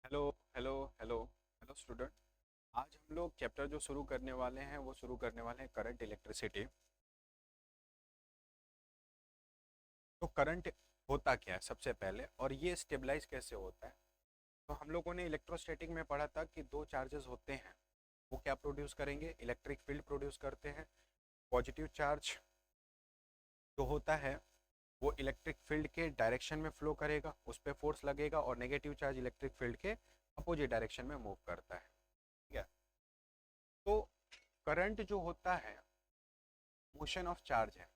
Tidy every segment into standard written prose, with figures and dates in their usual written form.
Hello hello hello hello student. आज हम लोग चैप्टर जो शुरू करने वाले हैं वो शुरू करने वाले हैं करंट इलेक्ट्रिसिटी। तो करंट होता क्या है सबसे पहले, और ये स्टेबलाइज कैसे होता है। तो हम लोगों ने इलेक्ट्रोस्टैटिक में पढ़ा था कि दो चार्जेस होते हैं, वो क्या प्रोड्यूस करेंगे, इलेक्ट्रिक फील्ड प्रोड्यूस करते हैं। पॉजिटिव चार्ज जो होता है वो इलेक्ट्रिक फील्ड के डायरेक्शन में फ्लो करेगा, उस पर फोर्स लगेगा, और नेगेटिव चार्ज इलेक्ट्रिक फील्ड के अपोजिट डायरेक्शन में मूव करता है। ठीक है। तो करंट जो होता है मोशन ऑफ चार्ज है,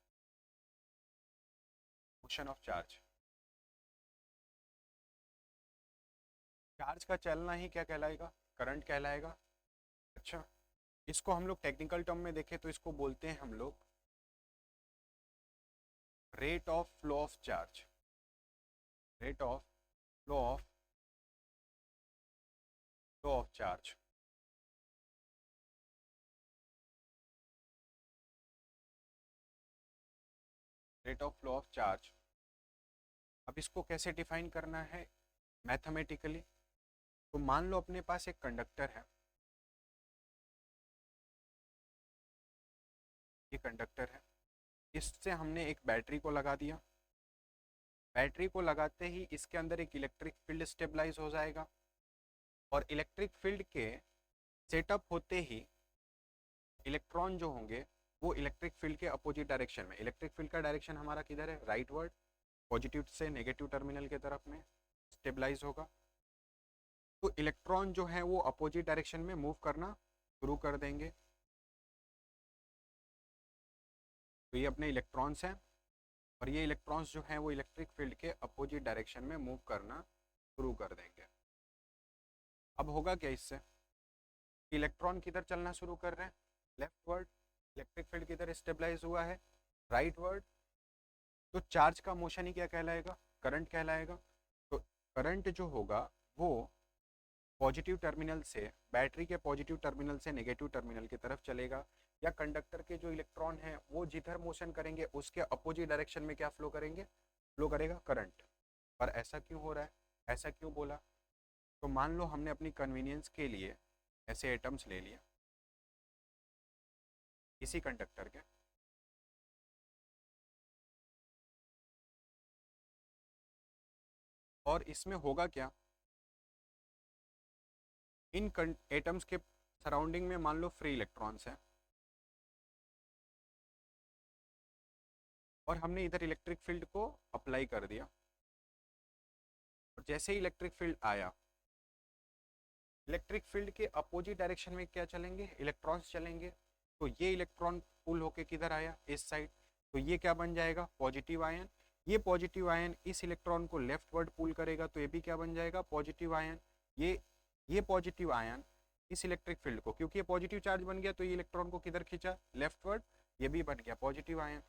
मोशन ऑफ चार्ज। चार्ज का चलना ही क्या कहलाएगा, करंट कहलाएगा। अच्छा, इसको हम लोग टेक्निकल टर्म में देखें तो इसको बोलते हैं हम लोग rate of flow of charge. Rate of flow of charge. Rate of flow of charge. अब इसको कैसे डिफाइन करना है मैथमेटिकली। तो मान लो अपने पास एक कंडक्टर है, ये कंडक्टर है, इससे हमने एक बैटरी को लगा दिया। बैटरी को लगाते ही इसके अंदर एक इलेक्ट्रिक फील्ड स्टेबलाइज हो जाएगा, और इलेक्ट्रिक फील्ड के सेटअप होते ही इलेक्ट्रॉन जो होंगे वो इलेक्ट्रिक फील्ड के अपोजिट डायरेक्शन में, इलेक्ट्रिक फील्ड का डायरेक्शन हमारा किधर है, राइट वर्ड, पॉजिटिव से नेगेटिव टर्मिनल के तरफ में स्टेबलाइज होगा। तो इलेक्ट्रॉन जो है वो अपोजिट डायरेक्शन में मूव करना शुरू कर देंगे। तो ये अपने इलेक्ट्रॉन्स हैं, और ये इलेक्ट्रॉन्स जो हैं वो इलेक्ट्रिक फील्ड के अपोजिट डायरेक्शन में मूव करना शुरू कर देंगे। अब होगा क्या इससे, इलेक्ट्रॉन किधर चलना शुरू कर रहे हैं, लेफ्ट वर्ड, इलेक्ट्रिक फील्ड किधर स्टेबलाइज हुआ है, राइट वर्ड। तो चार्ज का मोशन ही क्या कहलाएगा, करंट कहलाएगा। तो करंट जो होगा वो पॉजिटिव टर्मिनल से, बैटरी के पॉजिटिव टर्मिनल से नेगेटिव टर्मिनल की तरफ चलेगा, या कंडक्टर के जो इलेक्ट्रॉन हैं वो जिधर मोशन करेंगे उसके अपोजिट डायरेक्शन में क्या फ्लो करेंगे, फ्लो करेगा करंट। पर ऐसा क्यों हो रहा है, ऐसा क्यों बोला। तो मान लो हमने अपनी कन्वीनियंस के लिए ऐसे एटम्स ले लिए इसी कंडक्टर के, और इसमें होगा क्या, इन एटम्स के सराउंडिंग में मान लो फ्री इलेक्ट्रॉन्स हैं, और हमने इधर इलेक्ट्रिक फील्ड को अप्लाई कर दिया। और जैसे ही इलेक्ट्रिक फील्ड आया, इलेक्ट्रिक फील्ड के अपोजिट डायरेक्शन में क्या चलेंगे, इलेक्ट्रॉन्स चलेंगे। तो ये इलेक्ट्रॉन पुल होके किधर आया, इस साइड। तो ये क्या बन जाएगा, पॉजिटिव आयन। ये पॉजिटिव आयन इस इलेक्ट्रॉन को लेफ्ट वर्ड पुल करेगा, तो ये भी क्या बन जाएगा, पॉजिटिव आयन। ये ये पॉजिटिव आयन इस इलेक्ट्रिक फील्ड को, क्योंकि ये पॉजिटिव चार्ज बन गया तो ये इलेक्ट्रॉन को किधर खींचा, लेफ्ट वर्ड, ये भी बन गया पॉजिटिव आयन।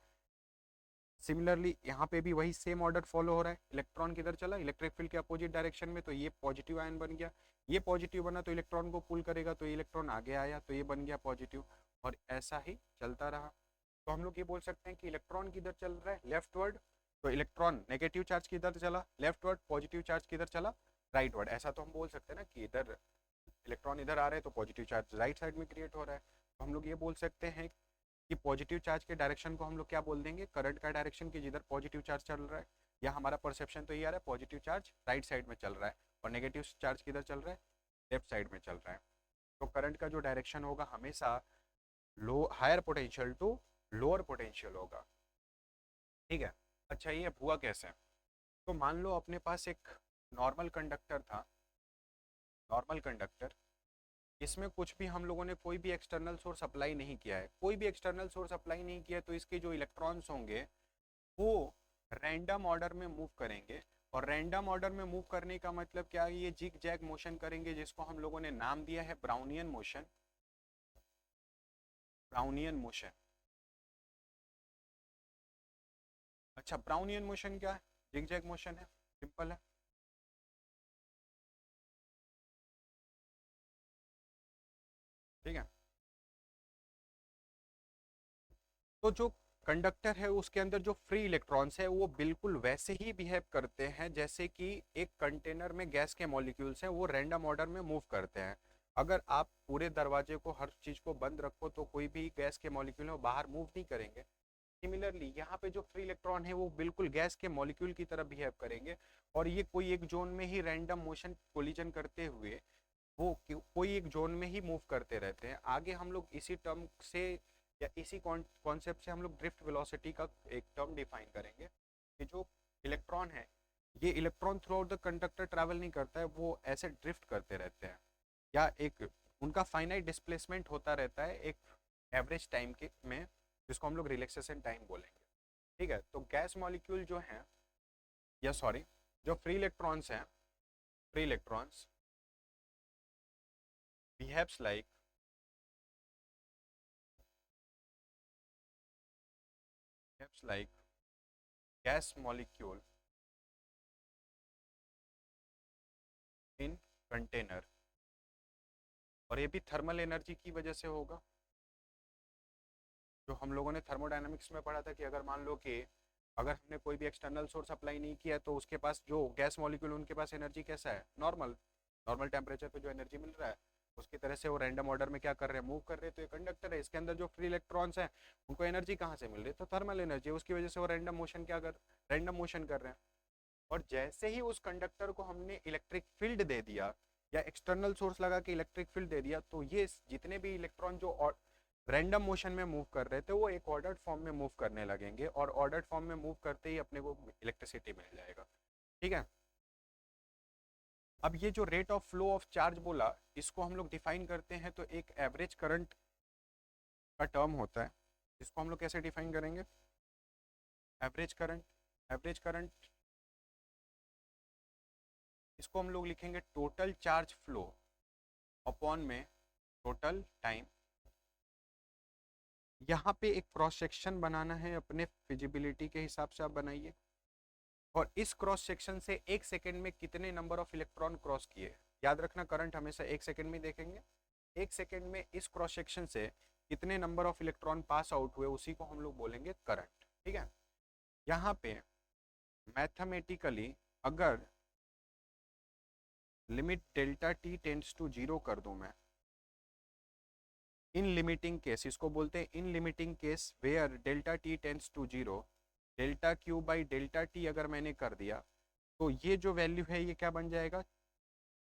सिमिलरली यहाँ पे भी वही सेम ऑर्डर फॉलो हो रहा है, इलेक्ट्रॉन किधर चला, इलेक्ट्रिक फील्ड के अपोजिट डायरेक्शन में, तो ये पॉजिटिव आयन बन गया। ये पॉजिटिव बना तो इलेक्ट्रॉन को पुल करेगा, तो ये इलेक्ट्रॉन आगे आया तो ये बन गया पॉजिटिव, और ऐसा ही चलता रहा। तो हम लोग ये बोल सकते हैं कि इलेक्ट्रॉन किधर चल रहा है, लेफ्ट वर्ड। तो इलेक्ट्रॉन नेगेटिव चार्ज किधर चला, लेफ्ट वर्ड, पॉजिटिव चार्ज किधर चला, राइट वर्ड। ऐसा तो हम बोल सकते हैं ना कि इधर इलेक्ट्रॉन इधर आ रहे हैं तो पॉजिटिव चार्ज राइट साइड में क्रिएट हो रहा है। तो हम लोग ये बोल सकते हैं कि पॉजिटिव चार्ज के डायरेक्शन को हम लोग क्या बोल देंगे, करंट का डायरेक्शन, की जिधर पॉजिटिव चार्ज चल रहा है, या हमारा परसेप्शन तो ये आ रहा है पॉजिटिव चार्ज राइट साइड में चल रहा है, और नेगेटिव चार्ज किधर चल रहा है, लेफ्ट साइड में चल रहा है। तो करंट का जो डायरेक्शन होगा हमेशा लो higher potential to lower potential होगा। ठीक है। अच्छा, ये हुआ कैसे। तो मान लो अपने पास एक नॉर्मल कंडक्टर था, नॉर्मल कंडक्टर, इसमें कुछ भी हम लोगों ने कोई भी एक्सटर्नल सोर्स अप्लाई नहीं किया है, कोई भी एक्सटर्नल सोर्स अप्लाई नहीं किया है, तो इसके जो इलेक्ट्रॉन्स होंगे वो रैंडम ऑर्डर में मूव करेंगे। और रैंडम ऑर्डर में मूव करने का मतलब क्या है, ये जिग जैग मोशन करेंगे, जिसको हम लोगों ने नाम दिया है ब्राउनियन मोशन। Brownian motion. अच्छा, ब्राउनियन मोशन क्या है, जिग जैग मोशन है, सिंपल है। ठीक है। तो जो कंडक्टर है उसके अंदर जो फ्री इलेक्ट्रॉन्स है वो बिल्कुल वैसे ही बिहेव करते हैं जैसे कि एक कंटेनर में गैस के मॉलिक्यूल्स हैं, वो रैंडम ऑर्डर में मूव करते हैं। अगर आप पूरे दरवाजे को, हर चीज को बंद रखो तो कोई भी गैस के मॉलिक्यूल है वो बाहर मूव नहीं करेंगे। सिमिलरली यहाँ पे जो फ्री इलेक्ट्रॉन है वो बिल्कुल गैस के मॉलिक्यूल की तरह बिहेव करेंगे, और ये कोई एक जोन में ही रैंडम मोशन कोलिजन करते हुए वो कोई एक जोन में ही मूव करते रहते हैं। आगे हम लोग इसी टर्म से या इसी कॉन्सेप्ट से हम लोग ड्रिफ्ट वेलोसिटी का एक टर्म डिफाइन करेंगे कि जो इलेक्ट्रॉन है, ये electron through out the conductor travel नहीं करता है, वो ऐसे ड्रिफ्ट करते रहते हैं, या एक उनका फाइनाइट डिस्प्लेसमेंट होता रहता है एक एवरेज टाइम के में, जिसको हम लोग रिलैक्सेशन टाइम बोलेंगे। ठीक है, तो गैस मॉलिक्यूल जो हैं, या सॉरी, जो फ्री इलेक्ट्रॉन्स हैं, free electrons behaves like gas molecule in container, और ये भी थर्मल एनर्जी की वजह से होगा। जो हम लोगों ने थर्मोडायनामिक्स में पढ़ा था कि अगर मान लो कि अगर हमने कोई भी एक्सटर्नल सोर्स अप्लाई नहीं किया तो उसके पास जो गैस मॉलिक्यूल उनके पास एनर्जी कैसा है, नॉर्मल, नॉर्मल टेम्परेचर पे जो एनर्जी मिल रहा है उसकी तरह से वो रैंडम ऑर्डर में क्या कर रहे हैं, मूव कर रहे हैं। तो ये कंडक्टर है, इसके अंदर जो फ्री इलेक्ट्रॉन्स हैं उनको एनर्जी कहाँ से मिल रही है, तो थर्मल एनर्जी, उसकी वजह से वो रैंडम मोशन कर रहे हैं। और जैसे ही उस कंडक्टर को हमने इलेक्ट्रिक फील्ड दे दिया या एक्सटर्नल सोर्स लगा के इलेक्ट्रिक फील्ड दे दिया, तो ये जितने भी इलेक्ट्रॉन जो रैंडम मोशन में मूव कर रहे थे वो एक ऑर्डर्ड फॉर्म में मूव करने लगेंगे, और ऑर्डर्ड फॉर्म में मूव करते ही अपने को इलेक्ट्रिसिटी मिल जाएगा। ठीक है, अब ये जो rate of flow of charge बोला, इसको हम लोग डिफाइन करते हैं तो एक एवरेज करंट का टर्म होता है, इसको हम लोग कैसे डिफाइन करेंगे, एवरेज करंट इसको हम लोग लिखेंगे टोटल चार्ज फ्लो अपॉन में टोटल टाइम। यहाँ पे एक क्रॉस सेक्शन बनाना है अपने फिजिबिलिटी के हिसाब से, आप बनाइए। और इस क्रॉस सेक्शन से एक सेकेंड में कितने नंबर ऑफ इलेक्ट्रॉन क्रॉस किए, याद रखना करंट हमेशा एक सेकेंड में देखेंगे। एक सेकेंड में इस क्रॉस सेक्शन से कितने number of electron pass out हुए उसी को हम लोग बोलेंगे करंट। ठीक है, यहाँ पे मैथमेटिकली अगर limit delta T tends to zero कर दूं मैं, इन लिमिटिंग केस, इसको बोलते हैं in limiting case where delta T tends to zero, delta Q by delta T अगर मैंने कर दिया तो ये जो वैल्यू है ये क्या बन जाएगा,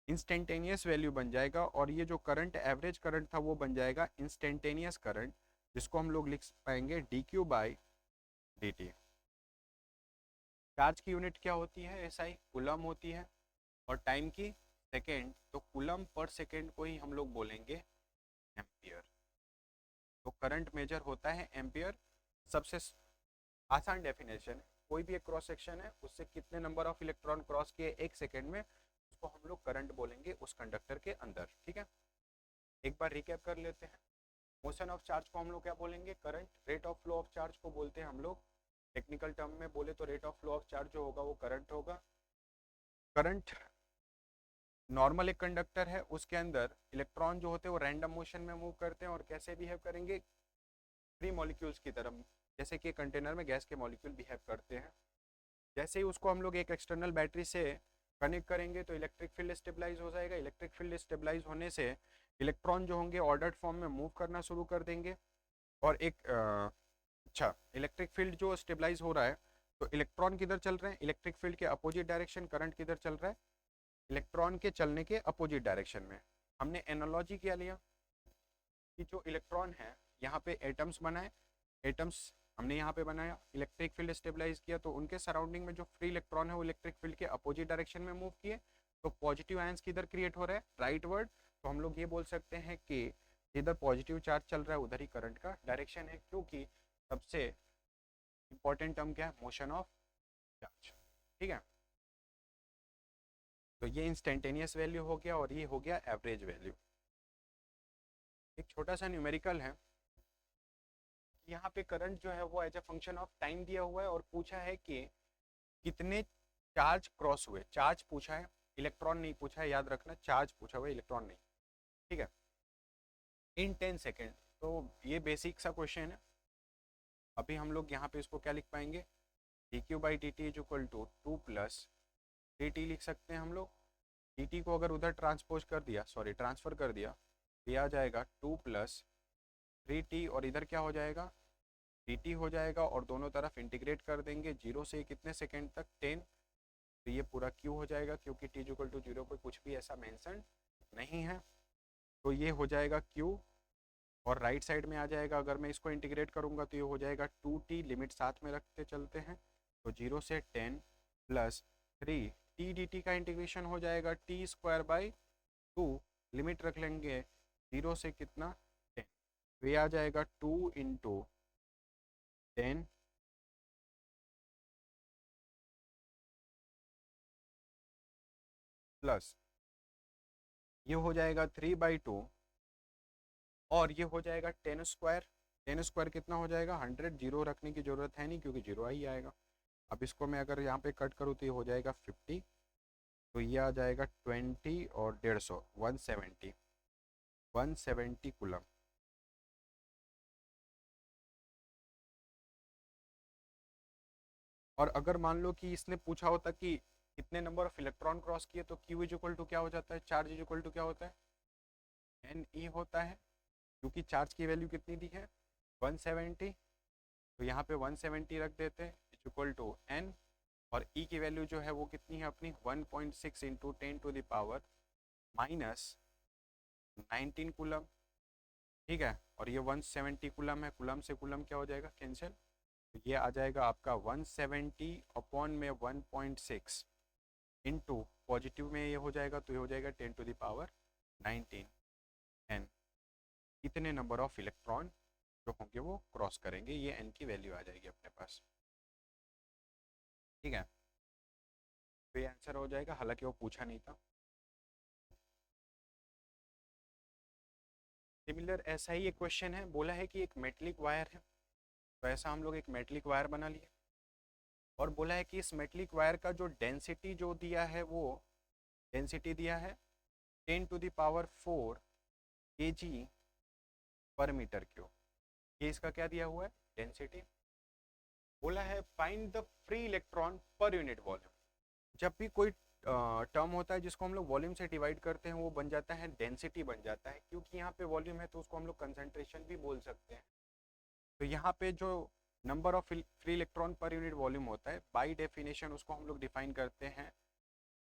इंस्टेंटेनियस वैल्यू बन जाएगा। और ये जो करंट, एवरेज करंट था वो बन जाएगा इंस्टेंटेनियस करंट, जिसको हम लोग लिख पाएंगे D Q by D T. Charge की यूनिट क्या होती है, एसआई कूलम होती है, और टाइम की सेकेंड, तो कूलम पर सेकेंड को ही हम लोग बोलेंगे एम्पियर। तो करंट मेजर होता है एम्पियर। सबसे आसान डेफिनेशन है, कोई भी एक क्रॉस सेक्शन है उससे कितने नंबर ऑफ इलेक्ट्रॉन क्रॉस किए एक सेकेंड में, उसको हम लोग करंट बोलेंगे उस कंडक्टर के अंदर। ठीक है, एक बार रिकैप कर लेते हैं। मोशन ऑफ चार्ज को हम लोग क्या बोलेंगे, current. Rate of flow of charge को बोलते हैं हम लोग, टेक्निकल टर्म में बोले तो rate of flow of charge जो होगा वो करंट होगा। करंट नॉर्मल एक कंडक्टर है, उसके अंदर इलेक्ट्रॉन जो होते हैं वो रैंडम मोशन में मूव करते हैं और कैसे बिहेव करेंगे, फ्री मॉलिक्यूल्स की तरह, जैसे कि कंटेनर में गैस के मॉलिक्यूल बिहेव करते हैं। जैसे ही उसको हम लोग एक एक्सटर्नल बैटरी से कनेक्ट करेंगे तो इलेक्ट्रिक फील्ड स्टेबलाइज हो जाएगा। इलेक्ट्रिक फील्ड स्टेबलाइज होने से इलेक्ट्रॉन जो होंगे ऑर्डर्ड फॉर्म में मूव करना शुरू कर देंगे। और एक अच्छा, इलेक्ट्रिक फील्ड जो स्टेबलाइज हो रहा है तो इलेक्ट्रॉन किधर चल रहे हैं, इलेक्ट्रिक फील्ड के अपोजिट डायरेक्शन, करंट किधर चल रहा है, इलेक्ट्रॉन के चलने के अपोजिट डायरेक्शन में। हमने एनालॉजी क्या लिया कि जो इलेक्ट्रॉन है यहाँ पे एटम्स बनाए, एटम्स हमने यहाँ पे बनाया, इलेक्ट्रिक फील्ड स्टेबलाइज किया तो उनके सराउंडिंग में जो फ्री इलेक्ट्रॉन है वो इलेक्ट्रिक फील्ड के अपोजिट डायरेक्शन में मूव किए, तो पॉजिटिव आयंस किधर क्रिएट हो रहा है, राइट वर्ड। तो हम लोग ये बोल सकते हैं कि इधर पॉजिटिव चार्ज चल रहा है उधर ही करंट का डायरेक्शन है, क्योंकि सबसे इंपॉर्टेंट टर्म क्या है, मोशन ऑफ चार्ज। ठीक है, तो ये इंस्टेंटेनियस वैल्यू हो गया और ये हो गया एवरेज वैल्यू। एक छोटा सा न्यूमेरिकल है, यहाँ पे करंट जो है वो as a function of time दिया हुआ है और पूछा है कि कितने चार्ज क्रॉस हुए, चार्ज पूछा है, इलेक्ट्रॉन नहीं पूछा है, याद रखना चार्ज पूछा हुआ है, इलेक्ट्रॉन नहीं। ठीक है, इन 10 सेकेंड। तो ये बेसिक सा क्वेश्चन है, अभी हम लोग यहाँ पे इसको क्या लिख पाएंगे, dq/dt is equal to 2 plus dt लिख सकते हैं हम लोग। dt को अगर उधर ट्रांसफर कर दिया तो ये आ जाएगा 2 प्लस 3t, और इधर क्या हो जाएगा, dt हो जाएगा, और दोनों तरफ इंटीग्रेट कर देंगे 0 से कितने सेकेंड तक 10, तो ये पूरा q हो जाएगा, क्योंकि t इक्वल टू 0 पर कुछ भी ऐसा मेंशन नहीं है, तो ये हो जाएगा q। और राइट साइड में आ जाएगा, अगर मैं इसको इंटीग्रेट करूंगा तो ये हो जाएगा 2t, लिमिट साथ में रखते चलते हैं, तो 0 से 10 प्लस 3 t dt का इंटीग्रेशन हो जाएगा t²/2, लिमिट रख लेंगे 0 से कितना 10, तो ये आ जाएगा 2 इंटू 10 प्लस ये हो जाएगा 3/2, और ये हो जाएगा 10²। 10² कितना हो जाएगा 100, जीरो रखने की जरूरत है नहीं क्योंकि जीरो ही आएगा। अब इसको मैं अगर यहाँ पे कट करूँ तो ये हो जाएगा 50, तो ये आ जाएगा 20 और 150, 170 कूलम। और अगर मान लो कि इसने पूछा होता कि कितने नंबर ऑफ इलेक्ट्रॉन क्रॉस किए, तो क्यू इज इक्वल टू क्या हो जाता है, चार्ज इज इक्वल टू क्या होता है, एन ई होता है, क्योंकि चार्ज की वैल्यू कितनी दी है 170, तो यहाँ पे 170 रख देते हैं इज इक्वल टू एन, और ई की वैल्यू जो है वो कितनी है अपनी 1.6 इंटू 10⁻⁻19 कूलम, ठीक है। और ये 170 कूलम है, कूलम से कूलम क्या हो जाएगा कैंसिल, तो ये आ जाएगा आपका 170/1.6 इंटू पॉजिटिव में ये हो जाएगा, तो ये हो जाएगा 10⁻19 एन, इतने नंबर ऑफ इलेक्ट्रॉन जो होंगे वो क्रॉस करेंगे, ये एन की वैल्यू आ जाएगी अपने पास, ठीक है। तो ये आंसर हो जाएगा, हालांकि वो पूछा नहीं था। सिमिलर ऐसा ही एक क्वेश्चन है, बोला है कि एक मेटलिक वायर है, तो ऐसा हम लोग एक मेटलिक वायर बना लिए, और बोला है कि इस मेटलिक वायर का जो डेंसिटी जो दिया है वो डेंसिटी दिया है 10⁴ kg पर मीटर क्यूब, ये इसका क्या दिया हुआ है डेंसिटी। बोला है find the free electron per unit volume. जब भी कोई टर्म होता है जिसको हम लोग वॉल्यूम से डिवाइड करते हैं वो बन जाता है डेंसिटी बन जाता है, क्योंकि यहाँ पे वॉल्यूम है तो उसको हम लोग कंसंट्रेशन भी बोल सकते हैं। तो यहाँ पे जो number of free electron per unit volume होता है, बाय डेफिनेशन उसको हम लोग डिफाइन करते हैं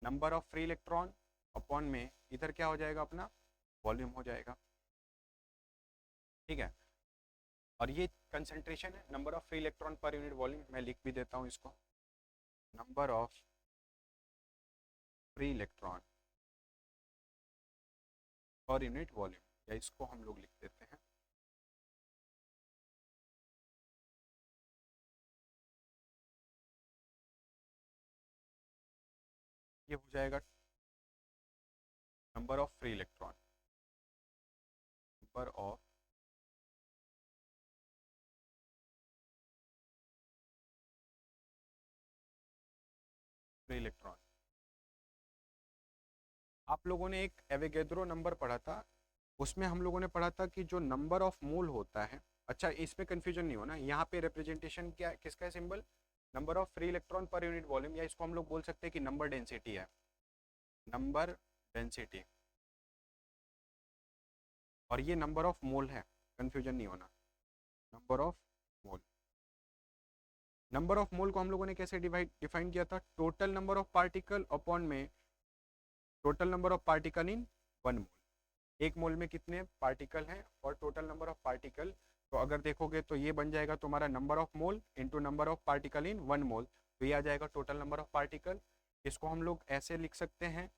number of free electron upon में इधर क्या हो जाएगा अपना वॉल्यूम हो जाएगा, ठीक है। और ये कंसंट्रेशन है, number of free electron per unit volume, मैं लिख भी देता हूँ इसको, number of free electron per unit volume, या इसको हम लोग लिख देते हैं ये हो जाएगा number of free electron, number of free electron. आप लोगों ने एक एवोगैड्रो नंबर पढ़ा था, उसमें हम लोगों ने पढ़ा था कि जो नंबर ऑफ मोल होता है, अच्छा इसमें कंफ्यूजन नहीं होना, यहाँ पे रिप्रेजेंटेशन क्या किसका है symbol, number of free electron per unit volume, या इसको हम लोग बोल सकते हैं कि नंबर डेंसिटी है, नंबर डेंसिटी, और ये नंबर ऑफ मोल है, कंफ्यूजन नहीं होना, number of mole. Number of mole को हम लोगों ने कैसे डिफाइन किया था, total number of particle upon में total number of particle in 1 mole, एक मोल में कितने पार्टिकल हैं और टोटल नंबर ऑफ पार्टिकल, तो अगर देखोगे तो ये बन जाएगा तुम्हारा number of mole into number of particle in 1 मोल, तो ये आ जाएगा टोटल नंबर ऑफ पार्टिकल। इसको हम लोग ऐसे लिख सकते हैं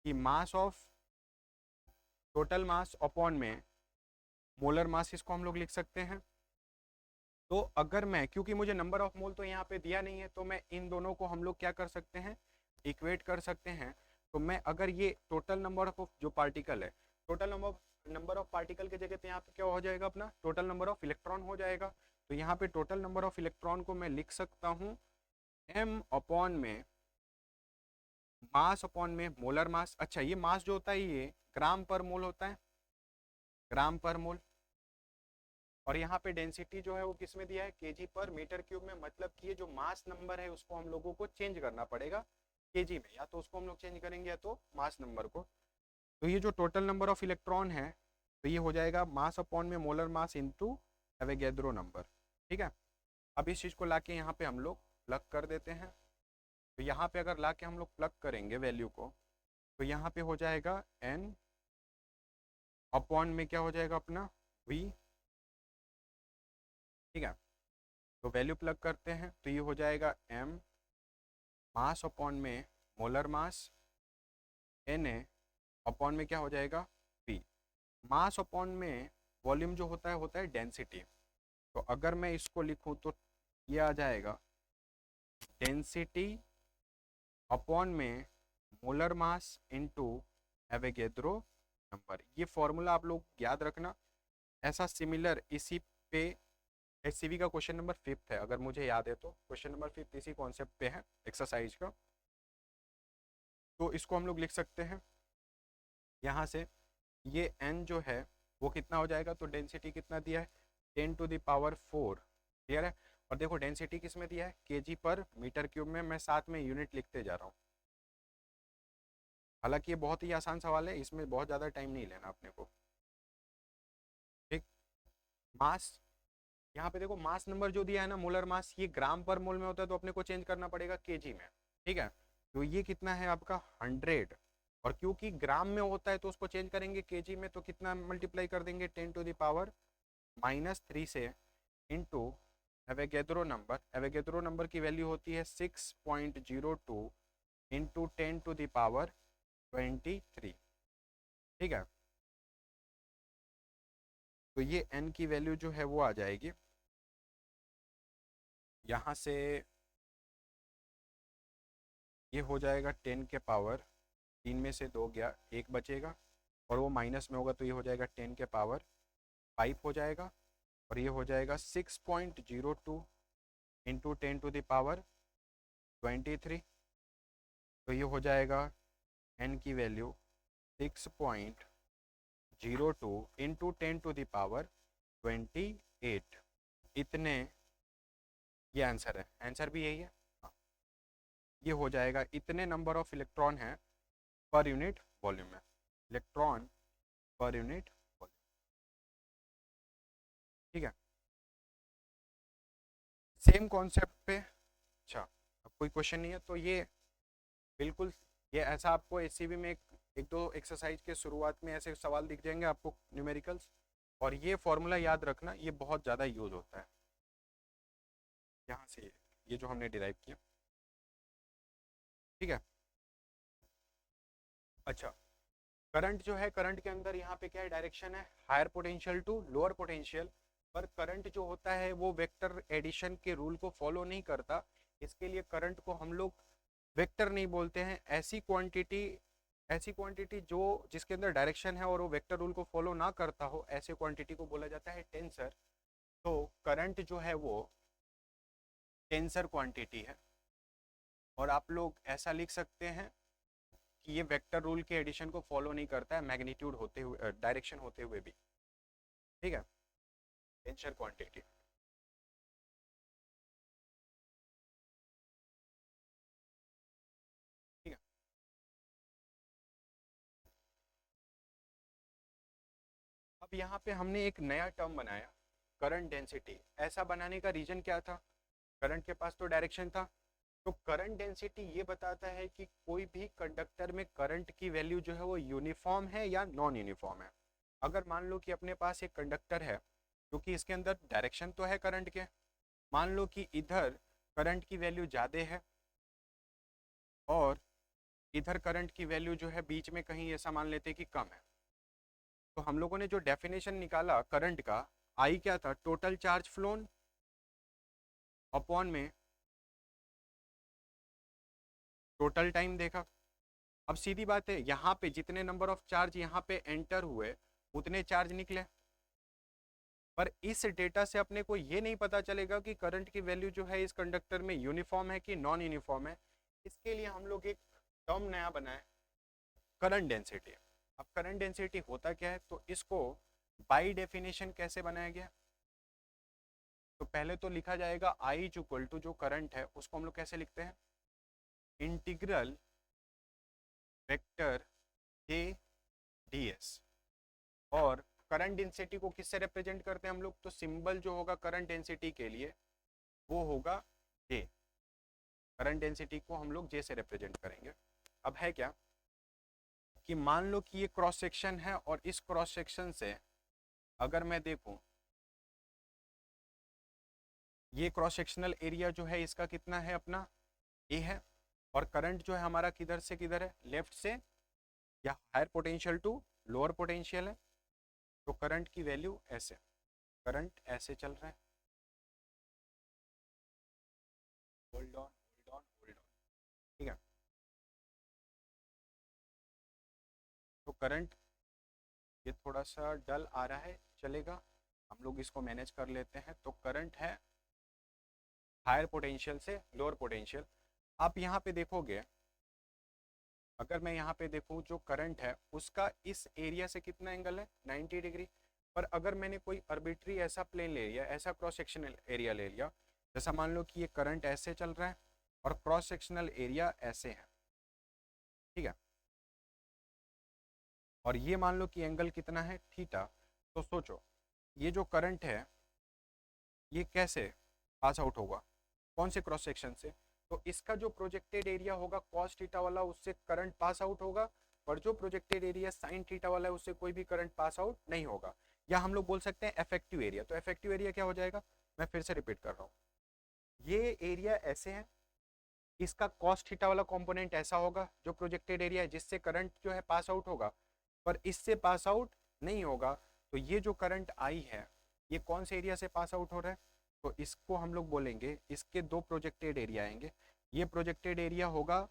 कि mass of total mass upon में मोलर मास, इसको हम लोग लिख सकते हैं। तो अगर मैं, क्योंकि मुझे नंबर ऑफ मोल तो यहाँ पे दिया नहीं है, तो मैं इन दोनों को हम लोग क्या कर सकते हैं इक्वेट कर सकते हैं। तो मैं अगर ये टोटल नंबर ऑफ जो पार्टिकल है, टोटल नंबर ऑफ पार्टिकल की जगह पे यहाँ पे क्या हो जाएगा अपना टोटल नंबर ऑफ इलेक्ट्रॉन हो जाएगा, तो यहाँ पे टोटल नंबर ऑफ इलेक्ट्रॉन को मैं लिख सकता हूँ m अपॉन में मास अपॉन में मोलर मास। अच्छा ये मास जो होता है ये ग्राम पर मोल होता है, ग्राम पर मोल, और यहाँ पे डेंसिटी जो है वो किस में दिया है, केजी पर मीटर क्यूब में, मतलब कि ये जो मास नंबर है उसको हम लोगों को चेंज करना पड़ेगा केजी में, या तो उसको हम लोग चेंज करेंगे या तो मास नंबर को। तो ये जो टोटल नंबर ऑफ इलेक्ट्रॉन है तो ये हो जाएगा मास अपॉन में molar mass into Avogadro number. ठीक है, अब इस चीज को लाके यहाँ पे हम लोग प्लग कर देते हैं। तो यहाँ पे अगर लाके हम लोग प्लग करेंगे वैल्यू को तो यहाँ पे हो जाएगा एन अपॉन में क्या हो जाएगा अपना वी। ठीक है, तो वैल्यू प्लग करते हैं तो ये हो जाएगा एम मास अपॉन में molar mass N A upon में क्या हो जाएगा पी। मास अपॉन में वॉल्यूम जो होता है डेंसिटी। तो अगर मैं इसको लिखूं तो ये आ जाएगा डेंसिटी अपॉन में molar mass into Avogadro number. ये फॉर्मूला आप लोग याद रखना। ऐसा सिमिलर इसी पे एचसीवी का क्वेश्चन नंबर 5 है, अगर मुझे याद है तो क्वेश्चन नंबर 5 इसी कॉन्सेप्ट पे है एक्सरसाइज का। तो इसको हम लोग लिख सकते हैं यहाँ से, ये n जो है वो कितना हो जाएगा, तो डेंसिटी कितना दिया है 10⁴। क्लियर है। और देखो डेंसिटी किस में दिया है, केजी पर मीटर क्यूब में। मैं साथ में यूनिट लिखते जा रहा हूँ। हालांकि ये बहुत ही आसान सवाल है, इसमें बहुत ज़्यादा टाइम नहीं लेना अपने को। ठीक, मास यहाँ पे देखो मास नंबर जो दिया है ना मोलर मास, ये ग्राम पर मोल में होता है तो अपने को चेंज करना पड़ेगा केजी में। ठीक है, तो ये कितना है आपका 100, और क्योंकि ग्राम में होता है तो उसको चेंज करेंगे केजी में, तो कितना मल्टीप्लाई कर देंगे 10⁻³ से into Avogadro number. Avogadro number की वैल्यू होती है 6.02 इंटू 10⁻23। ठीक है, तो ये n की वैल्यू जो है वो आ जाएगी यहाँ से, ये हो जाएगा 10⁻3 में से 2 गया, 1 बचेगा और वो माइनस में होगा तो ये हो जाएगा 10⁻5 हो जाएगा, और ये हो जाएगा 6.02 इंटू 10⁻23। तो ये हो जाएगा n की वैल्यू 6.02 इंटू 10⁻28। इतने, ये आंसर है, आंसर भी यही है। हाँ, ये हो जाएगा इतने नंबर ऑफ इलेक्ट्रॉन है पर यूनिट वॉल्यूम में, इलेक्ट्रॉन पर यूनिट वॉल्यूम। ठीक है, सेम कॉन्सेप्ट पे। अच्छा, अब कोई क्वेश्चन नहीं है तो ये बिल्कुल, ये ऐसा आपको एचसीवी में एक दो एक्सरसाइज के शुरुआत में ऐसे सवाल दिख जाएंगे आपको न्यूमेरिकल्स, और ये फॉर्मूला याद रखना, ये बहुत ज़्यादा यूज होता है यहाँ से, ये जो हमने डिराइव किया। ठीक है, अच्छा, करंट जो है, करंट के अंदर यहाँ पे क्या है, डायरेक्शन है higher potential to lower potential. पर करंट जो होता है वो वेक्टर एडिशन के रूल को फॉलो नहीं करता। इसके लिए करंट को हम लोग वेक्टर नहीं बोलते हैं। ऐसी क्वांटिटी जो जिसके अंदर डायरेक्शन है और वो वेक्टर रूल को फॉलो ना करता हो, ऐसे क्वांटिटी को बोला जाता है टेंसर। तो करंट जो है वो टेंसर क्वांटिटी है, और आप लोग ऐसा लिख सकते हैं कि ये वेक्टर रूल के एडिशन को फॉलो नहीं करता है मैग्नीट्यूड होते हुए, डायरेक्शन होते हुए भी। ठीक है, टेंसर क्वांटिटी। ठीक है, अब यहाँ पे हमने एक नया टर्म बनाया करंट डेंसिटी। ऐसा बनाने का रीजन क्या था, करंट के पास तो डायरेक्शन था। तो करंट डेंसिटी ये बताता है कि कोई भी कंडक्टर में करंट की वैल्यू जो है वो यूनिफॉर्म है या नॉन यूनिफॉर्म है। अगर मान लो कि अपने पास एक कंडक्टर है क्योंकि इसके अंदर डायरेक्शन तो है करंट के, मान लो कि इधर करंट की वैल्यू ज़्यादा है और इधर करंट की वैल्यू जो है बीच में कहीं ऐसा मान लेते हैं कि कम है। तो हम लोगों ने जो डेफिनेशन निकाला करंट का, आई क्या था, टोटल चार्ज फ्लोन अपॉन में टोटल टाइम देखा। अब सीधी बात है, यहाँ पे जितने नंबर ऑफ चार्ज यहाँ पे एंटर हुए उतने चार्ज निकले। पर इस डेटा से अपने को ये नहीं पता चलेगा कि करंट की वैल्यू जो है इस कंडक्टर में यूनिफॉर्म है कि नॉन यूनिफॉर्म है। इसके लिए हम लोग एक टर्म नया बनाए, करंट डेंसिटी। अब करंट डेंसिटी होता क्या है, तो इसको बाय डेफिनेशन कैसे बनाया गया, तो पहले तो लिखा जाएगा आई इज इक्वल टू जो करंट है उसको हम लोग कैसे लिखते हैं, इंटीग्रल वेक्टर जे डी एस। और करंट डेंसिटी को किससे रिप्रेजेंट करते हैं हम लोग, तो सिंबल जो होगा करंट डेंसिटी के लिए वो होगा जे। करंट डेंसिटी को हम लोग जे से रिप्रेजेंट करेंगे। अब है क्या कि मान लो कि ये क्रॉस सेक्शन है और इस क्रॉस सेक्शन से अगर मैं देखूं, ये क्रॉस सेक्शनल एरिया जो है इसका कितना है, अपना ए है, और करंट जो है हमारा किधर से किधर है, लेफ्ट से या higher potential to lower potential है। तो करंट की वैल्यू ऐसे, करंट ऐसे चल रहा है, hold on hold on hold on, ठीक है। तो करंट ये थोड़ा सा डल आ रहा है, चलेगा, हम लोग इसको मैनेज कर लेते हैं। तो करंट है हायर पोटेंशियल से लोअर पोटेंशियल। आप यहाँ पे देखोगे, अगर मैं यहाँ पे देखूँ जो करंट है उसका इस एरिया से कितना एंगल है, 90 डिग्री। पर अगर मैंने कोई अर्बिट्री ऐसा प्लेन ले लिया, ऐसा क्रॉस सेक्शनल एरिया ले लिया, जैसा मान लो कि ये करंट ऐसे चल रहा है और क्रॉस सेक्शनल एरिया ऐसे है, ठीक है, और ये मान लो कि एंगल कितना है, थीटा। तो सोचो ये जो करंट है ये कैसे पास आउट होगा, कौन से क्रॉस सेक्शन से, तो इसका जो प्रोजेक्टेड एरिया होगा कॉस थीटा वाला उससे करंट पास आउट होगा, और जो प्रोजेक्टेड एरिया साइन थीटा वाला है उससे कोई भी करंट पास आउट नहीं होगा। या हम लोग बोल सकते हैं इफेक्टिव एरिया। तो इफेक्टिव एरिया क्या हो जाएगा, मैं फिर से रिपीट कर रहा हूँ, ये एरिया ऐसे है, इसका कॉस थीटा वाला कंपोनेंट ऐसा होगा जो प्रोजेक्टेड एरिया है जिससे करंट जो है पास आउट होगा, पर इससे पास आउट नहीं होगा। तो ये जो करंट आई है ये कौन से एरिया से पास आउट हो रहा है, तो इसको हम लोग बोलेंगे, इसके दो प्रोजेक्टेड एरिया आएंगे। ये प्रोजेक्टेड एरिया होगा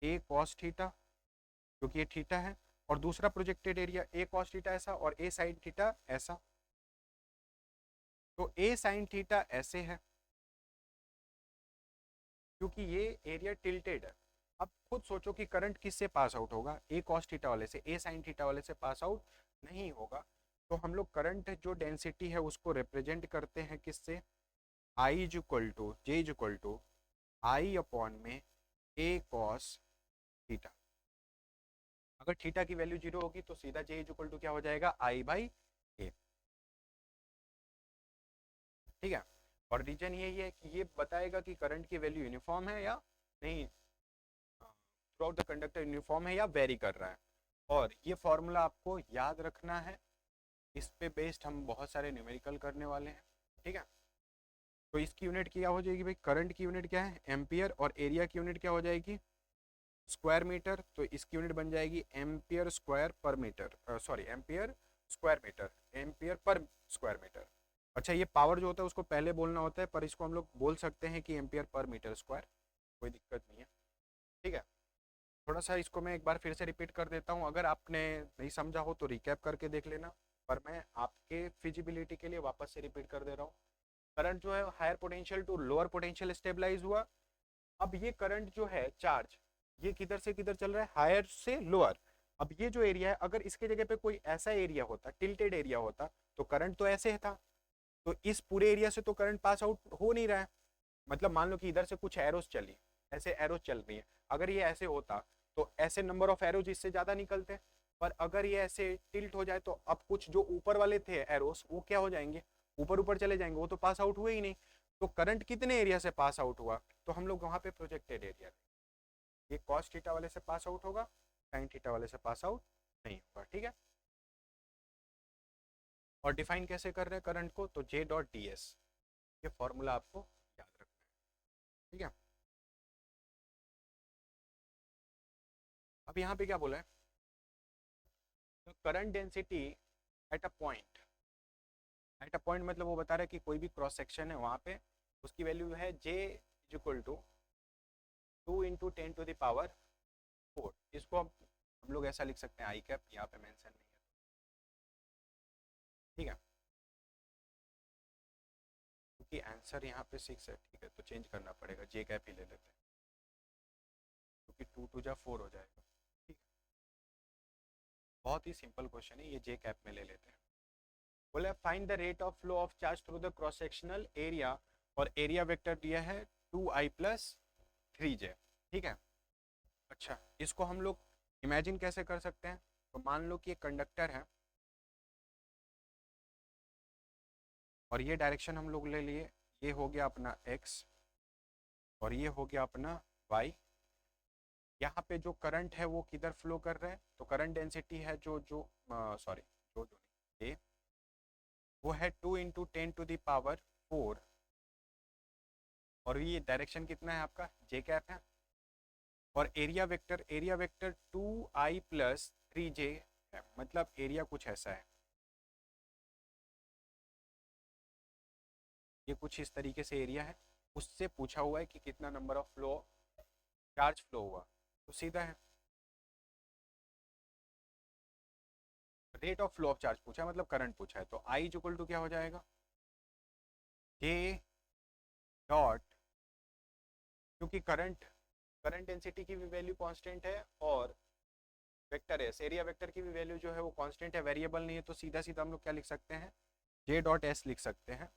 ए कॉस थीटा क्योंकि ये थीटा है, और दूसरा projected area A cos theta ऐसा और ए साइन थीटा ऐसा। तो ए साइन थीटा ऐसे है क्योंकि ये एरिया टिल्टेड है। अब खुद सोचो कि करंट किससे पास आउट होगा, ए कॉस थीटा वाले से, ए साइन थीटा वाले से पास आउट नहीं होगा। तो हम लोग करंट जो डेंसिटी है उसको रिप्रेजेंट करते हैं किससे, I is equal to J is equal to I upon में ए कॉस थीटा। अगर थीटा की वैल्यू 0 होगी तो सीधा जे इज इक्वल टू क्या हो जाएगा, आई बाई ए, ठीक है। और रीजन यही है कि ये बताएगा कि करंट की वैल्यू यूनिफॉर्म है या नहीं, through out the conductor uniform है या वेरी कर रहा है। और ये फॉर्मूला आपको याद रखना है, इस पे बेस्ड हम बहुत सारे न्यूमेरिकल करने वाले हैं, ठीक है। तो इसकी यूनिट क्या हो जाएगी भाई, करंट की यूनिट क्या है एम्पियर, और एरिया की यूनिट क्या हो जाएगी स्क्वायर मीटर। तो इसकी यूनिट बन जाएगी ampere square per metre, sorry ampere square metre, ampere per square metre. अच्छा ये पावर जो होता है उसको पहले बोलना होता है, पर इसको हम लोग बोल सकते हैं कि एम्पियर पर मीटर स्क्वायर, कोई दिक्कत नहीं है, ठीक है। थोड़ा सा इसको मैं एक बार फिर से रिपीट कर देता हूँ, अगर आपने नहीं समझा हो तो रिकैप करके देख लेना, पर मैं आपके फिजिबिलिटी के लिए वापस से रिपीट कर दे रहा हूँ। करंट जो है higher potential to lower potential stabilise हुआ। अब ये करंट जो है चार्ज ये किधर से किधर चल रहा है, हायर से लोअर। अब ये जो एरिया है अगर इसके जगह पे कोई ऐसा एरिया होता, टिल्टेड एरिया होता, तो करंट तो ऐसे था, तो इस पूरे एरिया से तो करंट पास आउट हो नहीं रहा है। मतलब मान लो कि इधर से कुछ एरोस चली, ऐसे एरोस चल रही है, अगर ये ऐसे होता तो ऐसे नंबर ऑफ एरोज इससे ज्यादा निकलते, पर अगर ये ऐसे टिल्ट हो जाए तो अब कुछ जो ऊपर वाले थे एरोस वो क्या हो जाएंगे, ऊपर ऊपर चले जाएंगे, वो तो पास आउट हुए ही नहीं। तो करंट कितने एरिया से पास आउट हुआ, तो हम लोग वहां पे प्रोजेक्टेड एरिया, ये कॉस थीटा वाले से पास आउट होगा, साइन थीटा वाले से पास आउट नहीं होगा, ठीक है। और डिफाइन कैसे कर रहे हैं करंट को, तो जे डॉट डी एस, ये फॉर्मूला आपको याद रखना है, ठीक है। अब यहाँ पे क्या बोला है, तो current density at a point मतलब वो बता रहा है कि कोई भी क्रॉस सेक्शन है वहां पे उसकी वैल्यू है जे इज इक्वल टू 2 × 10⁴। इसको हम लोग ऐसा लिख सकते हैं, आई कैप यहाँ पे मेंशन नहीं है, ठीक है, क्योंकि आंसर यहाँ पे 6 है, ठीक है, तो चेंज करना पड़ेगा, जे कैप ही ले लेते हैं क्योंकि 2 × 2 = 4 हो जाएगा, ठीक है। बहुत ही सिंपल क्वेश्चन है ये, जे कैप में ले लेते हैं, बोला find the rate of flow of charge through the cross sectional area, और एरिया वेक्टर दिया है 2i+3j। ठीक है। अच्छा, इसको हम लोग इमेजिन कैसे कर सकते हैं? तो मान लो कि एक कंडक्टर है और ये डायरेक्शन हम लोग ले लिए, ये हो गया अपना x और ये हो गया अपना y। यहाँ पे जो करंट है वो किधर फ्लो कर रहा है? तो करंट डेंसिटी है जो जो सॉरी जो जो नहीं, ये वो है 2 × 10⁴ और ये डायरेक्शन कितना है आपका जे कैप है। और एरिया वेक्टर 2i+3j है, मतलब एरिया कुछ ऐसा है, ये कुछ इस तरीके से एरिया है। उससे पूछा हुआ है कि कितना number of flow charge flow हुआ, तो सीधा है rate of flow of charge पूछा है, मतलब करंट पूछा है, तो I इक्वल टू क्या हो जाएगा? J डॉट, क्योंकि करंट करंट डेंसिटी की भी वैल्यू कांस्टेंट है और वेक्टर एस एरिया वेक्टर की भी वैल्यू जो है वो कांस्टेंट है, वेरिएबल नहीं है, तो सीधा सीधा हम लोग क्या लिख सकते हैं? J डॉट S लिख सकते हैं।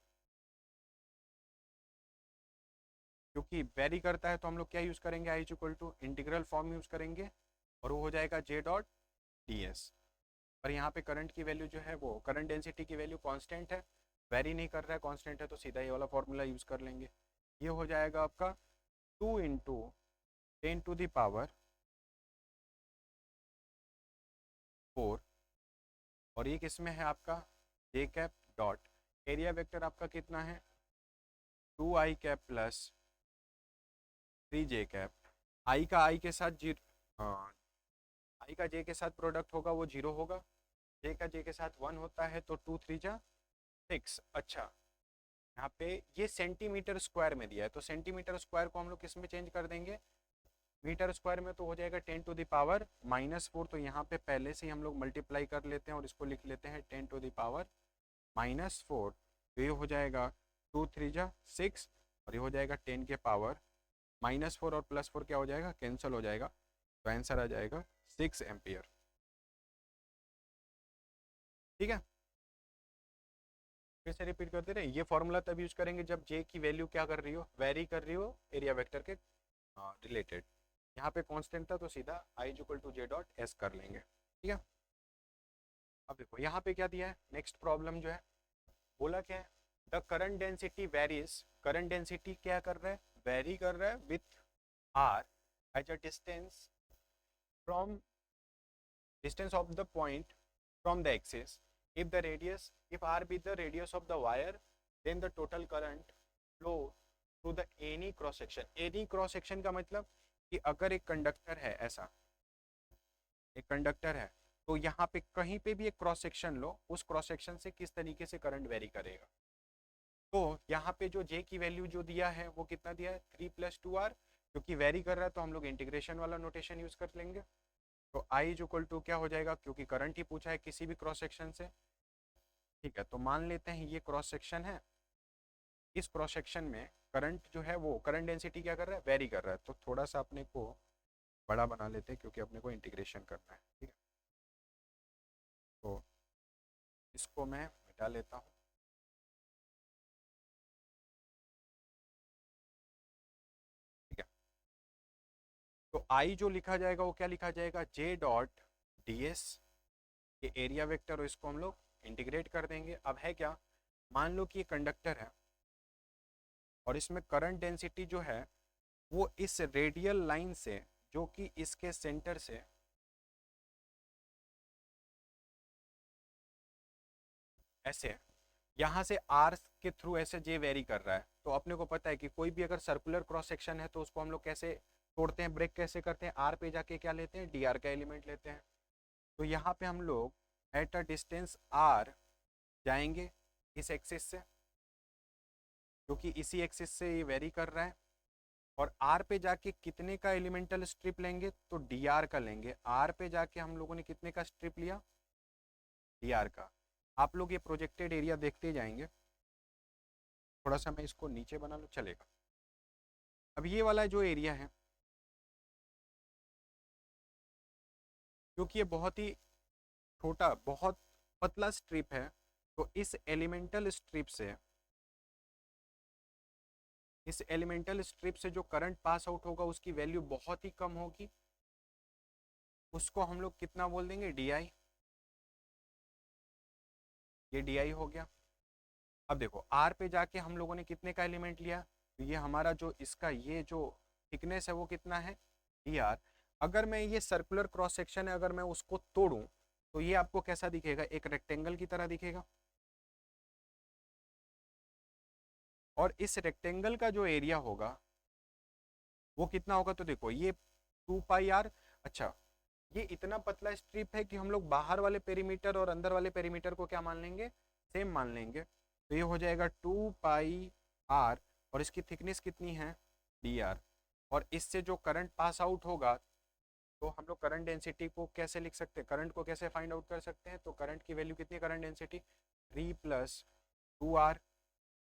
क्योंकि वेरी करता है तो हम लोग क्या यूज करेंगे? I equal to integral form use करेंगे और वो हो जाएगा J डॉट ds। पर यहाँ पे करंट की वैल्यू जो है वो करंट डेंसिटी की वैल्यू कांस्टेंट है, वेरी नहीं कर रहा है, कांस्टेंट है, तो सीधा ये वाला फॉर्मूला यूज कर लेंगे। ये हो जाएगा आपका 2 × 10⁴ और ये किसमें है आपका? जे कैप डॉट एरिया वेक्टर आपका कितना है? 2i कैप+3j cap. आई का आई के साथ जीरो, आई का जे के साथ प्रोडक्ट होगा वो जीरो होगा, जे का जे के साथ 1 होता है, तो 2 × 3 = 6। अच्छा, यहाँ पे ये सेंटीमीटर स्क्वायर में दिया है, तो सेंटीमीटर स्क्वायर को हम लोग किस में चेंज कर देंगे? मीटर स्क्वायर में, तो हो जाएगा 10⁻⁻⁴। तो यहाँ पे पहले से ही हम लोग मल्टीप्लाई कर लेते हैं और इसको लिख लेते हैं 10⁻⁻⁴। तो ये हो जाएगा 2 × 3 = 6 और ये हो जाएगा 10⁻⁻⁴ और +4 क्या हो जाएगा? कैंसिल हो जाएगा, तो आंसर आ जाएगा 6 एम्पियर। ठीक है, फिर से रिपीट करते रहे, ये फॉर्मूला तब यूज करेंगे जब जे की वैल्यू क्या कर रही हो? वेरी कर रही हो एरिया वेक्टर के रिलेटेड। यहाँ पे कांस्टेंट था तो सीधा I equal to J dot S कर लेंगे। ठीक है, अब देखो यहाँ पे क्या दिया है, नेक्स्ट प्रॉब्लम जो है बोला क्या है? The current density varies, current density क्या कर रहा है? वेरी कर रहा है with R as a distance from distance of the point from the axis. If the radius, if r be the radius of the wire, then the total current flow through the any cross section. Any cross section का मतलब कि अगर एक conductor है, ऐसा एक conductor है, तो यहाँ पे कहीं पे भी एक क्रॉस सेक्शन लो, उस क्रॉस सेक्शन से किस तरीके से करंट वेरी करेगा। तो यहाँ पे जो जे की वैल्यू जो दिया है वो कितना दिया है? 3+2r, क्योंकि वेरी कर रहा है तो हम लोग इंटीग्रेशन वाला नोटेशन यूज कर लेंगे। तो I इक्वल टू क्या हो जाएगा? क्योंकि करंट ही पूछा है किसी भी क्रॉस सेक्शन से। ठीक है, तो मान लेते हैं ये क्रॉस सेक्शन है, इस क्रॉस सेक्शन में करंट जो है वो करंट डेंसिटी क्या कर रहा है? वेरी कर रहा है। तो थोड़ा सा अपने को बड़ा बना लेते हैं क्योंकि अपने को इंटीग्रेशन करना है। ठीक है, तो इसको मैं मिटा लेता हूँ। ठीक है, तो I जो लिखा जाएगा वो क्या लिखा जाएगा? J डॉट ds, ये एरिया वेक्टर, और इसको हम लोग इंटीग्रेट कर देंगे। अब है क्या, मान लो कि ये कंडक्टर है और इसमें करंट डेंसिटी जो है वो इस रेडियल लाइन से, जो कि इसके सेंटर से ऐसे यहाँ से आर के थ्रू ऐसे जे वेरी कर रहा है। तो अपने को पता है कि कोई भी अगर सर्कुलर क्रॉस सेक्शन है तो उसको हम लोग कैसे तोड़ते हैं, ब्रेक कैसे करते हैं? आर पे जाके क्या लेते हैं? डी आर का एलिमेंट लेते हैं। तो यहाँ पे हम लोग एट अ डिस्टेंस आर जाएंगे इस एक्सिस से, क्योंकि इसी एक्सिस से ये वेरी कर रहा है, और आर पे जाके कितने का एलिमेंटल स्ट्रिप लेंगे? तो डी आर का लेंगे। आर पे जाके हम लोगों ने कितने का स्ट्रिप लिया? डी आर का। आप लोग ये प्रोजेक्टेड एरिया देखते जाएंगे, थोड़ा सा मैं इसको नीचे बना लूँ, चलेगा। अब ये वाला जो एरिया है, क्योंकि ये बहुत ही छोटा, बहुत पतला स्ट्रिप है, तो इस एलिमेंटल स्ट्रिप से जो करंट पास आउट होगा उसकी वैल्यू बहुत ही कम होगी, उसको हम लोग कितना बोल देंगे, डी आई। ये डी आई हो गया। अब देखो आर पे जाके हम लोगों ने कितने का एलिमेंट लिया, तो ये हमारा जो इसका ये जो थिकनेस है वो कितना है, डी आर। अगर मैं ये सर्कुलर क्रॉस सेक्शन है अगर मैं उसको तोड़ूं तो ये आपको कैसा दिखेगा, एक रेक्टेंगल की तरह दिखेगा। और इस रेक्टेंगल का जो एरिया होगा वो कितना होगा, तो देखो ये 2 पाई आर। अच्छा, ये इतना पतला स्ट्रिप है कि हम लोग बाहर वाले पेरीमीटर और अंदर वाले पेरीमीटर को क्या मान लेंगे, सेम मान लेंगे। तो ये हो जाएगा 2 पाई आर और इसकी थिकनेस कितनी है, डी आर। और इससे जो करंट पास आउट होगा तो हम लोग करंट डेंसिटी को कैसे लिख सकते हैं, करंट को कैसे फाइंड आउट कर सकते हैं, तो करंट की वैल्यू कितनी है, करंट डेंसिटी 3 + 2 आर।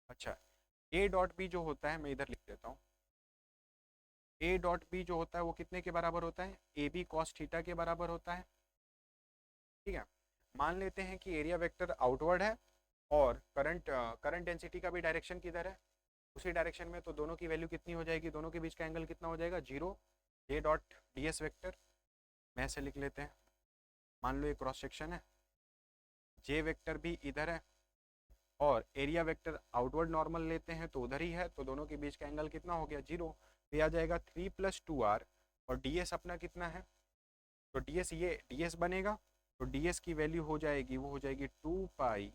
अच्छा, ए डॉट बी जो होता है मैं इधर लिख देता हूँ, ए डॉट बी जो होता है वो कितने के बराबर होता है, ए बी कॉस थीटा के बराबर होता है। ठीक है, मान लेते हैं कि एरिया वेक्टर आउटवर्ड है और करंट डेंसिटी का भी डायरेक्शन किधर है, उसी डायरेक्शन में, तो दोनों की वैल्यू कितनी हो जाएगी, दोनों के बीच का एंगल कितना हो जाएगा, 0। J dot D S vector में ऐसे लिख लेते हैं, मान लो ये क्रॉस सेक्शन है, जे वेक्टर भी इधर है और एरिया वेक्टर आउटवर्ड नॉर्मल लेते हैं तो उधर ही है, तो दोनों के बीच का एंगल कितना हो गया, 0। तो ये आ जाएगा 3 + 2 आर और डी एस अपना कितना है, तो डी एस ये डी एस बनेगा, तो डी एस की वैल्यू हो जाएगी, वो हो जाएगी 2 पाई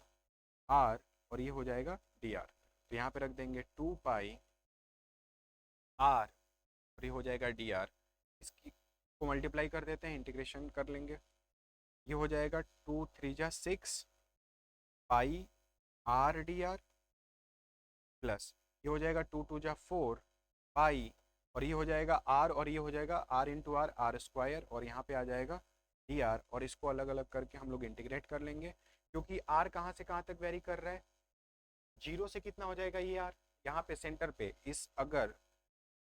आर और ये हो जाएगा डी आर। तो यहाँ पे रख देंगे 2 पाई आर और ये हो जाएगा डी आर। इसकी को मल्टीप्लाई कर देते हैं, इंटीग्रेशन कर लेंगे, ये हो जाएगा 2 × 3 = 6 पाई आर डी आर प्लस ये हो जाएगा 2 × 2 = 4 पाई और ये हो जाएगा आर और ये हो जाएगा R into R, R square और यहाँ पे आ जाएगा डी आर। और इसको अलग अलग करके हम लोग इंटीग्रेट कर लेंगे, क्योंकि आर कहाँ से कहाँ तक वेरी कर रहा है, 0 से कितना हो जाएगा ये आर, यहाँ पे सेंटर पे इस अगर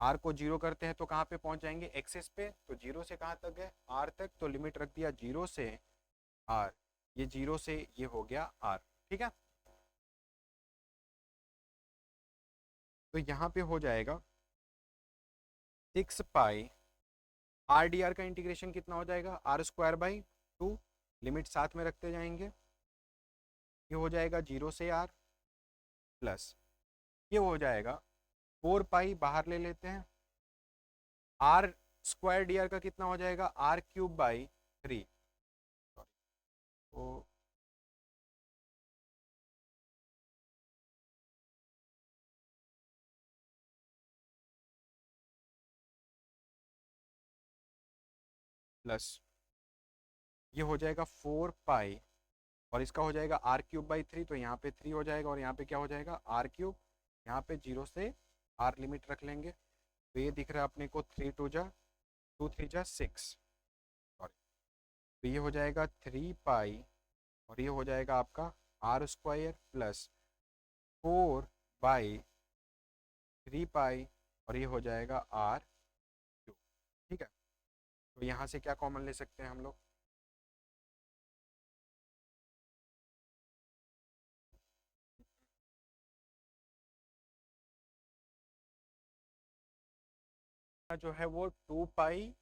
आर को 0 करते हैं तो कहाँ पे पहुंच जाएंगे, एक्सेस पे, तो 0 से कहाँ तक है, आर तक, तो लिमिट रख दिया 0 से आर, ये 0 से ये हो गया आर। ठीक है, तो यहाँ पे हो जाएगा 6 पाई आर डी आर का इंटीग्रेशन कितना हो जाएगा, r² / 2, लिमिट साथ में रखते जाएंगे, ये हो जाएगा 0 से आर प्लस ये हो जाएगा 4 पाई बाहर ले लेते हैं, r² डी आर का कितना हो जाएगा, r³ / 3। तो प्लस ये हो जाएगा 4 पाई और इसका हो जाएगा r³ / 3, तो यहाँ पे 3 हो जाएगा और यहाँ पे क्या हो जाएगा r³, यहाँ पे 0 से r लिमिट रख लेंगे, तो ये दिख रहा है अपने को 3×2 = 6, सॉरी, तो ये हो जाएगा 3 पाई और ये हो जाएगा आपका r² प्लस 4/3 पाई और ये हो जाएगा r³। ठीक है, तो यहाँ से क्या कॉमन ले सकते हैं हम लोग, जो है वो 2 पाई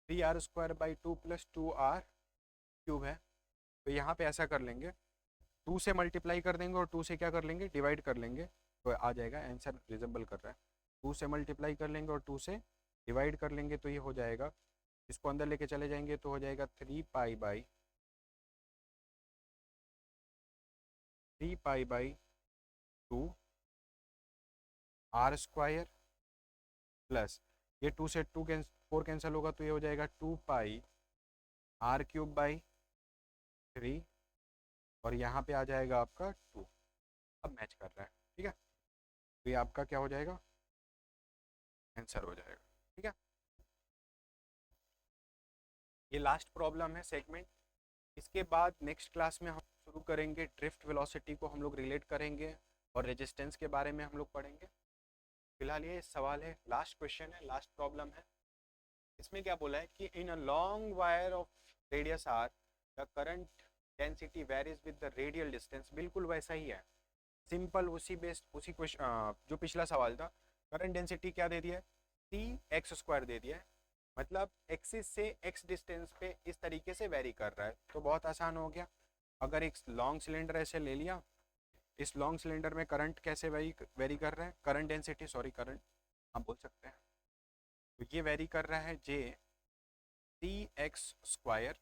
3r² / 2 + 2r³ है। तो यहाँ पे ऐसा कर लेंगे, 2 से मल्टीप्लाई कर देंगे और 2 से क्या कर लेंगे, डिवाइड कर लेंगे, तो आ जाएगा, आंसर रिजेंबल कर रहा है। 2 से मल्टीप्लाई कर लेंगे और 2 से डिवाइड कर लेंगे तो ये हो जाएगा, इसको अंदर लेके चले जाएंगे तो हो जाएगा 3 पाई/2 r² प्लस ये 2 से 4 कैंसिल होगा तो ये हो जाएगा 2 पाई r³ / 3 और यहाँ पे आ जाएगा आपका 2। अब मैच कर रहा है, ठीक है, तो ये आपका क्या हो जाएगा, आंसर हो जाएगा। ठीक है, ये लास्ट प्रॉब्लम है सेगमेंट। इसके बाद नेक्स्ट क्लास में हम शुरू करेंगे ड्रिफ्ट वेलोसिटी को हम लोग रिलेट करेंगे और रेजिस्टेंस के बारे में हम लोग पढ़ेंगे। फिलहाल ये सवाल है, लास्ट क्वेश्चन है, लास्ट प्रॉब्लम है। इसमें क्या बोला है कि in a long wire of radius R the current density varies with the radial distance, बिल्कुल वैसा ही है, सिंपल उसी बेस्ड उसी क्वेश्चन जो पिछला सवाल था। करंट डेंसिटी क्या दे दिया है, सी एक्स स्क्वायर दे दिया है, मतलब एक्सिस से एक्स डिस्टेंस पे इस तरीके से वेरी कर रहा है, तो बहुत आसान हो गया। अगर एक लॉन्ग सिलेंडर ऐसे ले लिया, इस लॉन्ग सिलेंडर में करंट कैसे वेरी कर रहा है, करंट डेंसिटी, सॉरी करंट आप बोल सकते हैं, तो ये वेरी कर रहा है जे सी एक्स स्क्वायर,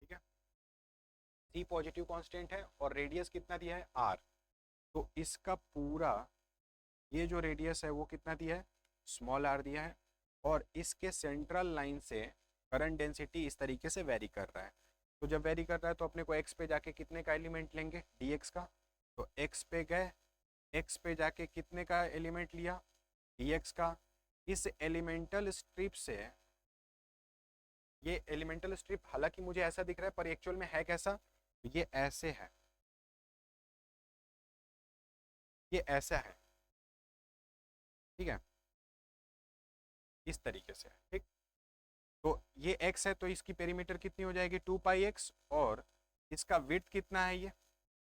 ठीक है, सी पॉजिटिव कांस्टेंट है और रेडियस कितना दिया है आर, तो इसका पूरा ये जो रेडियस है वो कितना दिया है, स्मॉल आर दिया है, और इसके सेंट्रल लाइन से करंट डेंसिटी इस तरीके से वेरी कर रहा है। तो जब वेरी कर रहा है तो अपने को एक्स पे जाके कितने का एलिमेंट लेंगे, डी एक्स का, तो एक्स पे गए, एक्स पे जाके कितने का एलिमेंट लिया, डी एक्स का। इस एलिमेंटल स्ट्रिप से, ये एलिमेंटल स्ट्रिप हालांकि मुझे ऐसा दिख रहा है पर एक्चुअल में है कैसा, ये ऐसे है, ये ऐसा है, ठीक है, इस तरीके से, ठीक। तो ये x है तो इसकी पेरीमीटर कितनी हो जाएगी 2πx, और इसका विड्थ कितना है ये,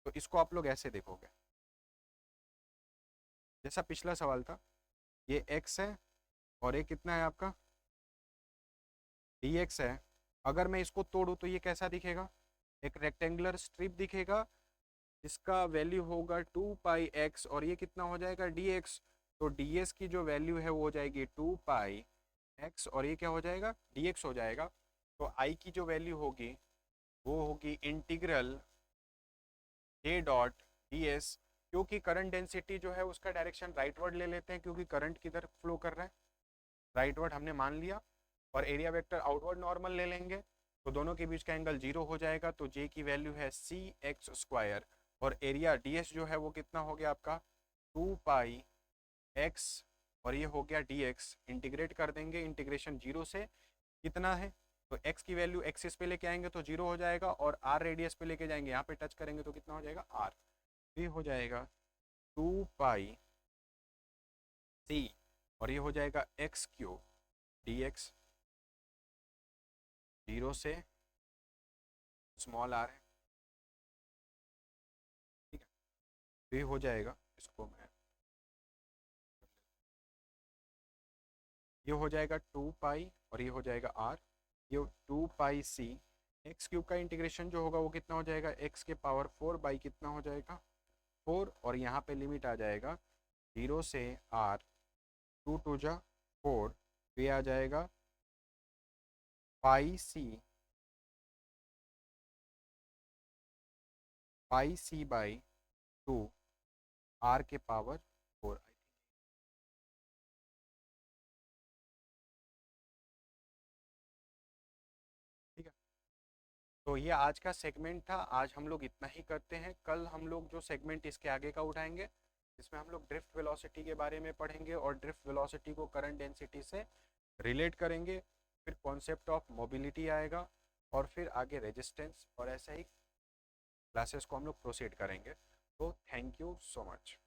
तो इसको आप लोग ऐसे देखोगे जैसा पिछला सवाल था, ये x है और ये कितना है आपका dx है। अगर मैं इसको तोड़ूं तो ये कैसा दिखेगा, एक रेक्टेंगुलर स्ट्रिप दिखेगा जिसका वैल्यू होगा 2πx, और ये कितना हो जाएगा dx, तो ds की जो वैल्यू है वो हो जाएगी 2πx, और ये क्या हो जाएगा dx हो जाएगा। तो i की जो वैल्यू होगी वो होगी इंटीग्रल j डॉट ds, क्योंकि करंट डेंसिटी जो है उसका डायरेक्शन राइटवर्ड ले लेते हैं क्योंकि करंट किधर फ्लो कर रहा है, राइटवर्ड हमने मान लिया, और एरिया वेक्टर आउटवर्ड नॉर्मल ले लेंगे, तो दोनों के बीच का एंगल 0 हो जाएगा, तो j की वैल्यू है सी एक्स स्क्वायर, और एरिया ds जो है वो कितना हो गया आपका 2πx, और ये हो गया dx, इंटीग्रेट कर देंगे, इंटीग्रेशन 0 से कितना है, तो x की वैल्यू एक्सिस पे लेके आएंगे तो 0 हो जाएगा, और r रेडियस पे लेके जाएंगे, यहाँ पे टच करेंगे तो कितना हो जाएगा r, ये हो जाएगा 2πc, और ये हो जाएगा x क्यूब dx, 0 से स्मॉल r है, ठीक है, तो ये हो जाएगा, इसको मैं ये हो जाएगा 2π और ये हो जाएगा r, ये 2πc, एक्स क्यूब का इंटीग्रेशन जो होगा वो कितना हो जाएगा x के पावर 4 बाई कितना हो जाएगा 4, और यहाँ पे लिमिट आ जाएगा 0 से r, 2 टू जा 4, तो ये आ जाएगा पाई सी बाई 2 r के पावर 4, ठीक है। तो ये आज का सेगमेंट था, आज हम लोग इतना ही करते हैं, कल हम लोग जो सेगमेंट इसके आगे का उठाएंगे इसमें हम लोग ड्रिफ्ट वेलोसिटी के बारे में पढ़ेंगे, और ड्रिफ्ट वेलोसिटी को करंट डेंसिटी से रिलेट करेंगे, फिर कॉन्सेप्ट ऑफ मोबिलिटी आएगा, और फिर आगे रेजिस्टेंस, और ऐसा ही क्लासेस को हम लोग प्रोसीड करेंगे। तो थैंक यू सो मच।